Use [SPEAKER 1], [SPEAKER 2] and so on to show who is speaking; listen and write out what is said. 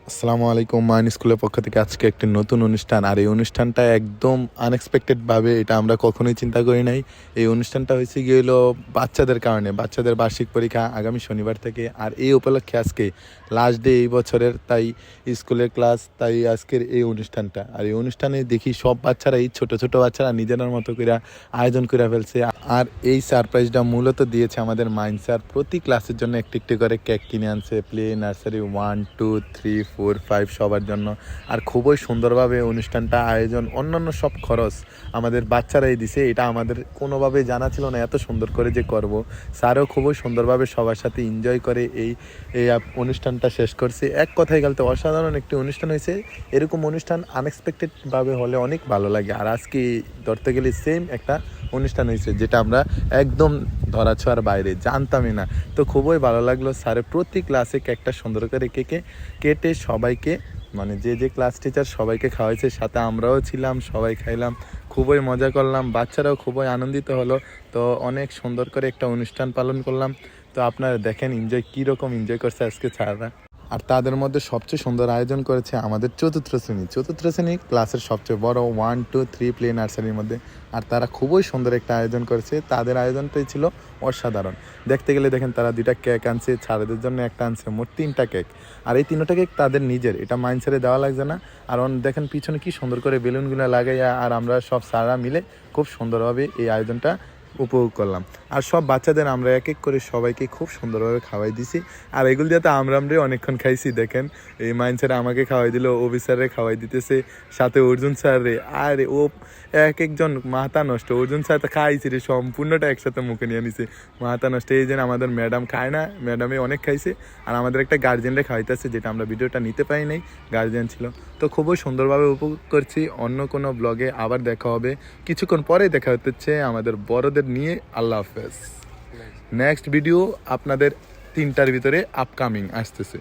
[SPEAKER 1] আসসালামু আলাইকুম। মাইন স্কুলের পক্ষ থেকে আজকে একটি নতুন অনুষ্ঠান, আর এই অনুষ্ঠানটা একদম আনএক্সপেক্টেডভাবে, এটা আমরা কখনোই চিন্তা করি নাই। এই অনুষ্ঠানটা হয়েছে গিয়ে হলো বাচ্চাদের কারণে, বাচ্চাদের বার্ষিক পরীক্ষা আগামী শনিবার থেকে, আর এই উপলক্ষে আজকে লাস্ট ডে এই বছরের, তাই স্কুলের ক্লাস, তাই আজকের এই অনুষ্ঠানটা। আর এই অনুষ্ঠানে দেখি সব বাচ্চারা, এই ছোট ছোট বাচ্চারা নিজেদের মতো করে আয়োজন করে ফেলছে। আর এই সারপ্রাইজটা মূলত দিয়েছে আমাদের মাইন স্যার। প্রতি ক্লাসের জন্য একটি একটি করে কেক কিনে আনছে, প্লে নার্সারি 1, 2, 3, 4, 5 সবার জন্য। আর খুবই সুন্দরভাবে অনুষ্ঠানটা আয়োজন, অন্যান্য সব খরচ আমাদের বাচ্চারাই দিছে। এটা আমাদের কোনোভাবে জানা ছিল না এত সুন্দর করে যে করব। স্যারও খুবই সুন্দরভাবে সবার সাথে এনজয় করে এই এই অনুষ্ঠানটা শেষ করছে। এক কথায় বলতে অসাধারণ একটি অনুষ্ঠান হয়েছে। এরকম অনুষ্ঠান আনএক্সপেক্টেডভাবে হলে অনেক ভালো লাগে। আর আজকে ধরতে গেলে সেম একটা অনুষ্ঠান হয়েছে, যেটা আমরা একদম ধরাছোঁয়ার বাইরে, জানতামই না। তো খুবই ভালো লাগলো। স্যারের প্রতি ক্লাসে কেকটা সুন্দর করে কেটে সবাইকে, মানে যে যে ক্লাস টিচার সবাইকে খাওয়াইছে, সাথে আমরাও ছিলাম, সবাই খাইলাম, খুবই মজা করলাম, বাচ্চারাও খুবই আনন্দিত হলো। তো অনেক সুন্দর করে একটা অনুষ্ঠান পালন করলাম। তো আপনারা দেখেন এনজয়, কীরকম এনজয় করছে আজকে স্যাররা। আর তাদের মধ্যে সবচেয়ে সুন্দর আয়োজন করেছে আমাদের চতুর্থ শ্রেণী ক্লাসের সবচেয়ে বড় 1, 2, 3 প্লে নার্সারির মধ্যে। আর তারা খুবই সুন্দর একটা আয়োজন করেছে। তাদের আয়োজনটাই ছিল অসাধারণ। দেখতে গেলে দেখেন, তারা 2টা কেক আনছে, ছাড়াদের জন্য একটা আনছে, মোট 3টা কেক। আর এই 3টা কেক তাদের নিজের, এটা মাইন্ডসেটে দেওয়া লাগছে না। আর দেখেন পিছনে কি সুন্দর করে বেলুনগুলো লাগাইয়া, আর আমরা সব স্যাররা মিলে খুব সুন্দরভাবে এই আয়োজনটা উপভোগ করলাম। আর সব বাচ্চাদের আমরা এক এক করে সবাইকে খুব সুন্দরভাবে খাওয়াই দিছি। আর এগুলো দিয়ে তো আমরাই অনেকক্ষণ খাইছি। দেখেন এই মাইন স্যার আমাকে খাওয়াই দিল, ওবি স্যারে খাওয়াই দিতেছে, সাথে অর্জুন স্যার রে। আর ও এক একজন মাথা নষ্ট। অর্জুন স্যার তো খাইছি রে, সম্পূর্ণটা একসাথে মুখে নিয়ে নিছে, মাথা নষ্ট। এই জন্য আমাদের ম্যাডাম খায় না, ম্যাডামে অনেক খাইছে। আর আমাদের একটা গার্জেনরে খাওয়াইতেছে, যেটা আমরা ভিডিওটা নিতে পারি নাই, গার্জেন ছিল। তো খুবই সুন্দরভাবে উপভোগ করছি। অন্য কোনো ব্লগে আবার দেখা হবে, কিছুক্ষণ পরে দেখা হচ্ছে আমাদের বড়দের নিয়ে। আল্লাহ হাফেজ। নেক্সট ভিডিও আপনাদের 3টার ভিতরে আপকামিং আসতেছে।